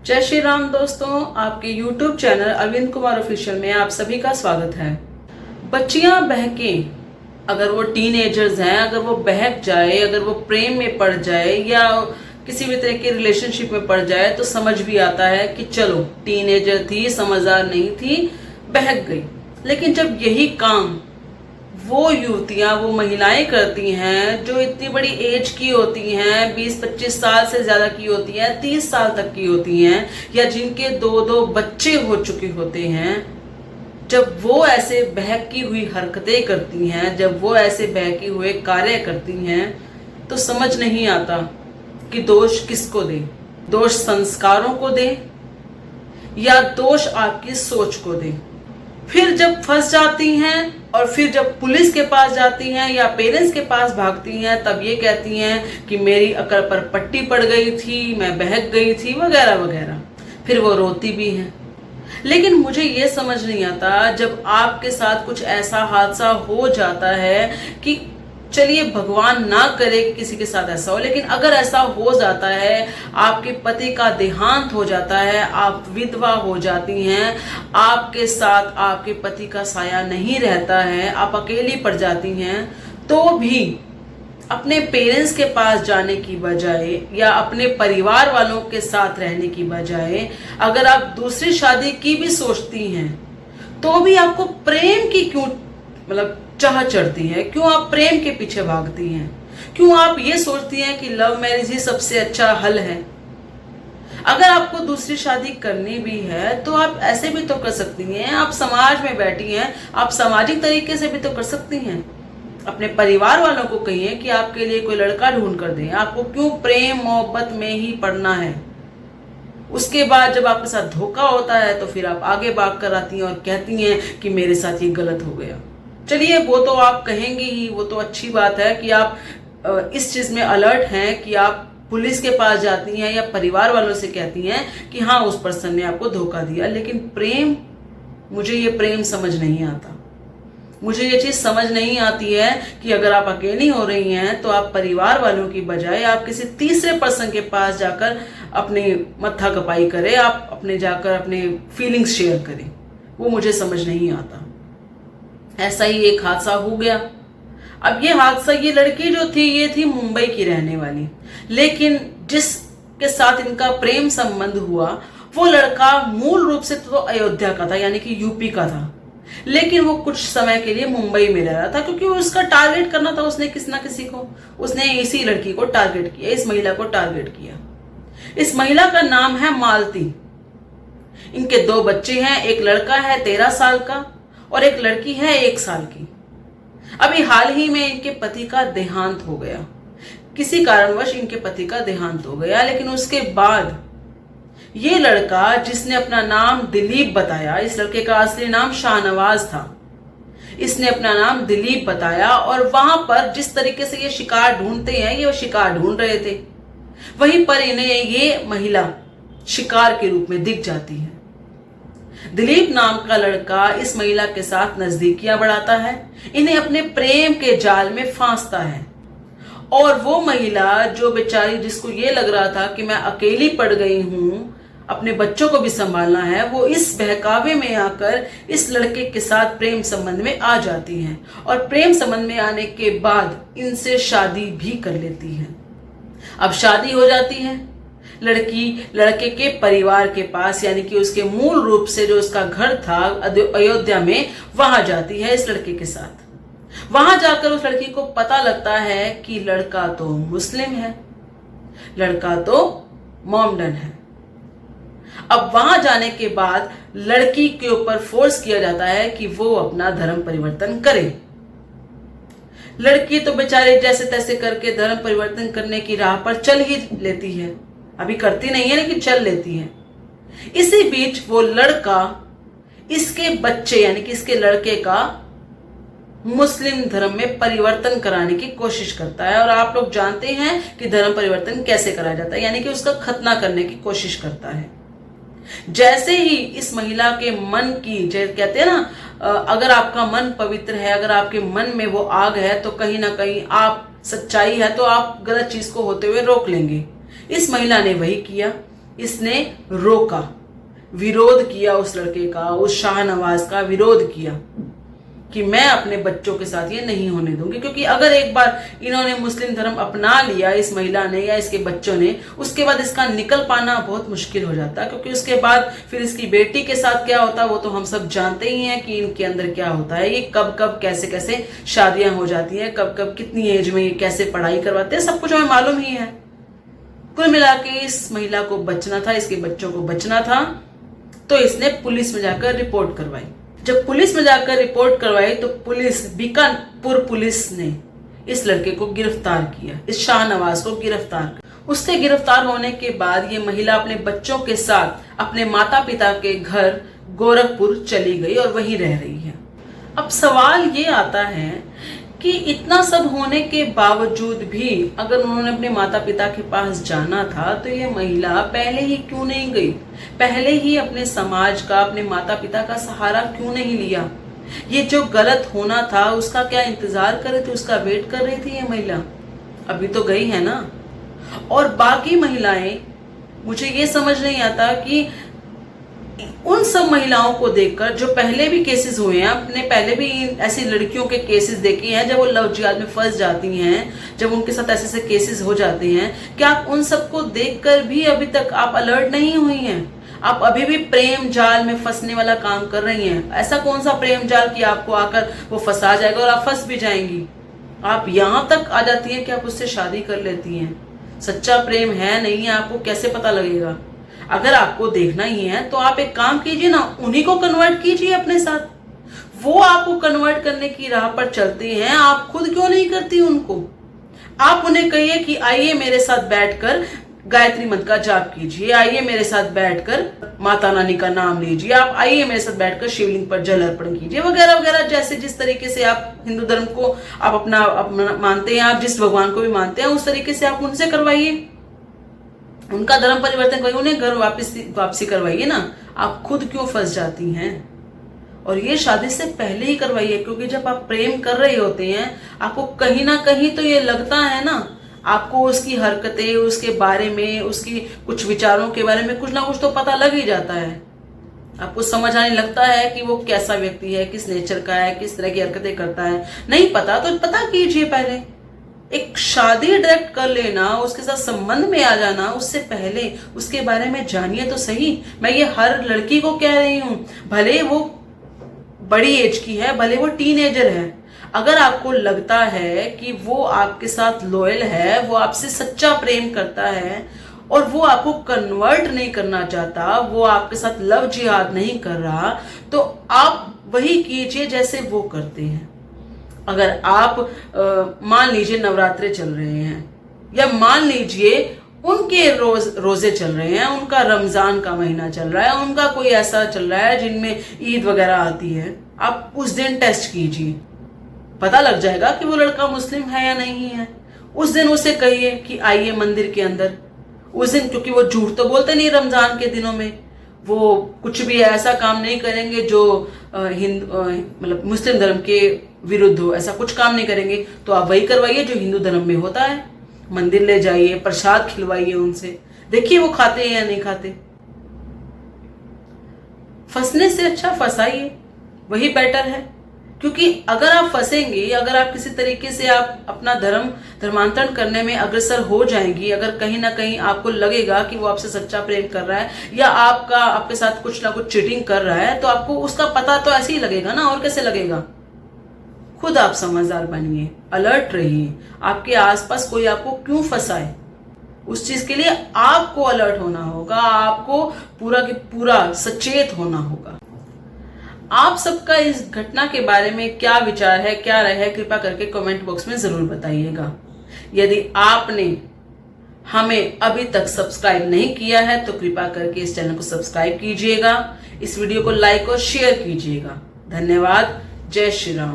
जय श्री राम दोस्तों, आपके YouTube channel Arvind Kumar official में आप सभी का स्वागत है। बच्चियां बहकें, अगर वो टीनेजर्स हैं, अगर वो बहक जाए, अगर वो प्रेम में पड़ जाए या किसी भी तरह के रिलेशनशिप में पड़ जाए तो समझ भी आता है कि चलो टीनेजर थी, समझदार नहीं थी, बहक गई। लेकिन जब यही काम वो युवतियां, वो महिलाएं करती हैं जो इतनी बड़ी एज की होती हैं, 20-25 साल से ज्यादा की होती हैं, 30 साल तक की होती हैं, या जिनके दो बच्चे हो चुके होते हैं, जब वो ऐसे बहकी हुई हरकतें करती हैं, जब वो ऐसे बहके हुए कार्य करती हैं, तो समझ नहीं आता कि दोष किसको दे। दोष संस्कारों को दे या दोष आपकी सोच को दे। फिर जब फंस जाती हैं और फिर जब पुलिस के पास जाती हैं या पेरेंट्स के पास भागती हैं, तब ये कहती हैं कि मेरी अकल पर पट्टी पड़ गई थी, मैं बहक गई थी, वगैरह वगैरह। फिर वो रोती भी हैं। लेकिन मुझे ये समझ नहीं आता, जब आपके साथ कुछ ऐसा हादसा हो जाता है कि चलिए भगवान ना करे कि किसी के साथ ऐसा हो, लेकिन अगर ऐसा हो जाता है, आपके पति का देहांत हो जाता है, आप विधवा हो जाती हैं, आपके साथ आपके पति का साया नहीं रहता है, आप अकेली पड़ जाती हैं, तो भी अपने पेरेंट्स के पास जाने की बजाय या अपने परिवार वालों के साथ रहने की बजाय अगर आप दूसरी शादी की भी सोचती हैं, तो भी आपको प्रेम की क्यों चाह चढ़ती है? क्यों आप प्रेम के पीछे भागती हैं? क्यों आप ये सोचती हैं कि लव मैरिज ही सबसे अच्छा हल है? अगर आपको दूसरी शादी करनी भी है तो आप ऐसे भी तो कर सकती हैं। आप समाज में बैठी हैं, आप सामाजिक तरीके से भी तो कर सकती हैं। अपने परिवार वालों को कहिए कि आपके लिए कोई लड़का ढूंढ कर दें। आपको क्यों प्रेम मोहब्बत में ही पड़ना है? उसके बाद जब आपके साथ धोखा होता है तो फिर आप आगे भाग कर आती हैं और कहती हैं कि मेरे साथ ये गलत हो गया। चलिए वो तो आप कहेंगे ही, वो तो अच्छी बात है कि आप इस चीज में अलर्ट हैं कि आप पुलिस के पास जाती हैं या परिवार वालों से कहती हैं कि हाँ उस पर्सन ने आपको धोखा दिया। लेकिन प्रेम, मुझे ये प्रेम समझ नहीं आता। मुझे ये चीज समझ नहीं आती है कि अगर आप अकेली हो रही हैं तो आप परिवार वालों की बजाय आप किसी तीसरे पर्सन के पास जाकर अपने मत्था कपाई करें, आप अपने जाकर अपने फीलिंग्स शेयर करें। वो मुझे समझ नहीं आता। ऐसा ही एक हादसा हो गया। अब ये हादसा, ये लड़की जो थी ये थी मुंबई की रहने वाली, लेकिन जिसके साथ इनका प्रेम संबंध हुआ वो लड़का मूल रूप से तो अयोध्या का था, यानी कि यूपी का था, लेकिन वो कुछ समय के लिए मुंबई में रह रहा था क्योंकि उसका टारगेट करना था उसने किसी ना किसी को। उसने इसी लड़की को टारगेट किया, इस महिला को टारगेट किया। इस महिला का नाम है मालती। इनके 2 बच्चे हैं, एक लड़का है 13 साल का और एक लड़की है 1 साल की। अभी हाल ही में इनके पति का देहांत हो गया, किसी कारणवश इनके पति का देहांत हो गया। लेकिन उसके बाद ये लड़का, जिसने अपना नाम दिलीप बताया, इस लड़के का असली नाम शाहनवाज था, इसने अपना नाम दिलीप बताया और वहां पर जिस तरीके से ये शिकार ढूंढते हैं, ये शिकार ढूंढ रहे थे, वहीं पर इन्हें ये महिला शिकार के रूप में दिख जाती है। दिलीप नाम का लड़का इस महिला के साथ नजदीकियां बढ़ाता है, इन्हें अपने प्रेम के जाल में फांसता है। और वो महिला जो बेचारी, जिसको ये लग रहा था कि मैं अकेली पड़ गई हूं, अपने बच्चों को भी संभालना है, वो इस बहकावे में आकर इस लड़के के साथ प्रेम संबंध में आ जाती हैं और प्रेम संबंध में आने के बाद इनसे शादी भी कर लेती है। अब शादी हो जाती है, लड़की लड़के के परिवार के पास, यानी कि उसके मूल रूप से जो उसका घर था अयोध्या में, वहां जाती है इस लड़के के साथ। वहां जाकर उस लड़की को पता लगता है कि लड़का तो मुस्लिम है, लड़का तो मोमडन है। अब वहां जाने के बाद लड़की के ऊपर फोर्स किया जाता है कि वो अपना धर्म परिवर्तन करे। लड़की तो बेचारे जैसे तैसे करके धर्म परिवर्तन करने की राह पर चल ही लेती है, अभी करती नहीं है लेकिन चल लेती है। इसी बीच वो लड़का इसके बच्चे, यानी कि इसके लड़के का मुस्लिम धर्म में परिवर्तन कराने की कोशिश करता है। और आप लोग जानते हैं कि धर्म परिवर्तन कैसे कराया जाता है, यानी कि उसका खतना करने की कोशिश करता है। जैसे ही इस महिला के मन की, जैसे कहते हैं ना, अगर आपका मन पवित्र है, अगर आपके मन में वो आग है, तो कहीं ना कहीं आप, सच्चाई है तो आप गलत चीज को होते हुए रोक लेंगे। इस महिला ने वही किया। इसने रोका, विरोध किया उस लड़के का, उस शाहनवाज का विरोध किया कि मैं अपने बच्चों के साथ ये नहीं होने दूंगी। क्योंकि अगर एक बार इन्होंने मुस्लिम धर्म अपना लिया, इस महिला ने या इसके बच्चों ने, उसके बाद इसका निकल पाना बहुत मुश्किल हो जाता है। क्योंकि उसके बाद फिर इसकी बेटी के साथ क्या होता है वो तो हम सब जानते ही हैं कि इनके अंदर क्या होता है। ये कब कब कैसे कैसे शादियां हो जाती हैं, कब कब कितनी एज में ये कैसे पढ़ाई करवाते हैं, सब कुछ हमें मालूम ही है। कुल मिला के इस महिला को बचना था, इसके बच्चों को बचना था, तो इसने पुलिस में जाकर रिपोर्ट करवाई। जब पुलिस में जाकर रिपोर्ट करवाई तो बीकापुर पुलिस ने इस लड़के को गिरफ्तार किया, इस शाहनवाज को गिरफ्तार। उसके गिरफ्तार होने के बाद ये महिला अपने बच्चों के साथ अपने माता पिता के घर गोरखपुर चली गई और वहीं रह रही है। अब सवाल ये आता है कि इतना सब होने के बावजूद भी अगर उन्होंने अपने माता पिता के पास जाना था तो ये महिला पहले ही क्यों नहीं गई? पहले ही अपने समाज का, अपने माता पिता का सहारा क्यों नहीं लिया? ये जो गलत होना था उसका क्या इंतजार कर रही थी, उसका वेट कर रही थी ये महिला? अभी तो गई है ना। और बाकी महिलाएं, मुझे ये समझ नहीं आता कि उन सब महिलाओं को देखकर जो पहले भी केसेस हुए हैं, अपने पहले भी ऐसी लड़कियों के केसेस देखे हैं जब वो लव जिहाद में फंस जाती हैं, जब उनके साथ ऐसे ऐसे केसेस हो जाते हैं, क्या आप उन सबको देखकर भी अभी तक आप अलर्ट नहीं हुई हैं? आप अभी भी प्रेम जाल में फंसने वाला काम कर रही हैं। ऐसा कौन सा प्रेम जाल कि आपको आकर वो फंसा जाएगा और आप फंस भी जाएंगी? आप यहाँ तक आ जाती हैं कि आप उससे शादी कर लेती हैं। सच्चा प्रेम है नहीं है आपको कैसे पता लगेगा? अगर आपको देखना ही है तो आप एक काम कीजिए ना, उन्हीं को कन्वर्ट कीजिए अपने साथ। वो आपको कन्वर्ट करने की राह पर चलते हैं, आप खुद क्यों नहीं करती उनको? आप उन्हें कहिए कि आइए मेरे साथ बैठकर गायत्री मंत्र का जाप कीजिए, आइए मेरे साथ बैठकर माता रानी का नाम लीजिए, आप आइए मेरे साथ बैठकर शिवलिंग पर जल अर्पण कीजिए, वगैरह वगैरह। जैसे जिस तरीके से आप हिंदू धर्म को आप अपना मानते हैं, आप जिस भगवान को भी मानते हैं, उस तरीके से आप उनसे करवाइए, उनका धर्म परिवर्तन करवाइए, उन्हें घर वापसी करवाइए ना। आप खुद क्यों फंस जाती हैं? और ये शादी से पहले ही करवाइए, क्योंकि जब आप प्रेम कर रहे होते हैं आपको कहीं ना कहीं तो ये लगता है ना, आपको उसकी हरकतें, उसके बारे में, उसकी कुछ विचारों के बारे में कुछ ना कुछ तो पता लग ही जाता है। आपको समझ आने लगता है कि वो कैसा व्यक्ति है, किस नेचर का है, किस तरह की हरकतें करता है। नहीं पता तो पता कीजिए पहले। एक शादी डायरेक्ट कर लेना, उसके साथ संबंध में आ जाना, उससे पहले उसके बारे में जानिए तो सही। मैं ये हर लड़की को कह रही हूं, भले वो बड़ी एज की है, भले वो टीनेजर है, अगर आपको लगता है कि वो आपके साथ लॉयल है, वो आपसे सच्चा प्रेम करता है और वो आपको कन्वर्ट नहीं करना चाहता, वो आपके साथ लव जिहाद नहीं कर रहा, तो आप वही कीजिए जैसे वो करते हैं। अगर आप मान लीजिए नवरात्रे चल रहे हैं, या मान लीजिए उनके रोजे चल रहे हैं, उनका रमजान का महीना चल रहा है, उनका कोई ऐसा चल रहा है जिनमें ईद वगैरह आती है, आप उस दिन टेस्ट कीजिए, पता लग जाएगा कि वो लड़का मुस्लिम है या नहीं है। उस दिन उसे कहिए कि आइए मंदिर के अंदर। उस दिन, क्योंकि वो झूठ तो बोलते नहीं रमजान के दिनों में, वो कुछ भी ऐसा काम नहीं करेंगे जो मतलब मुस्लिम धर्म के विरुद्ध हो, ऐसा कुछ काम नहीं करेंगे। तो आप वही करवाइए जो हिंदू धर्म में होता है, मंदिर ले जाइए, प्रसाद खिलवाइए उनसे, देखिए वो खाते हैं या नहीं खाते। फंसने से अच्छा फंसाइए, वही बेटर है। क्योंकि अगर आप फंसेंगे, अगर आप किसी तरीके से आप अपना धर्मांतरण करने में अग्रसर हो जाएंगी, अगर कहीं ना कहीं आपको लगेगा कि वो आपसे सच्चा प्रेम कर रहा है या आपके साथ कुछ ना कुछ चीटिंग कर रहा है, तो आपको उसका पता तो ऐसे ही लगेगा ना, और कैसे लगेगा? खुद आप समझदार बनिए, अलर्ट रहिए, आपके आसपास कोई आपको क्यों फंसाए, उस चीज के लिए आपको अलर्ट होना होगा, आपको पूरा के पूरा सचेत होना होगा। आप सबका इस घटना के बारे में क्या विचार है, क्या राय है, कृपया करके कमेंट बॉक्स में जरूर बताइएगा। यदि आपने हमें अभी तक सब्सक्राइब नहीं किया है तो कृपया करके इस चैनल को सब्सक्राइब कीजिएगा, इस वीडियो को लाइक और शेयर कीजिएगा। धन्यवाद। जय श्री राम।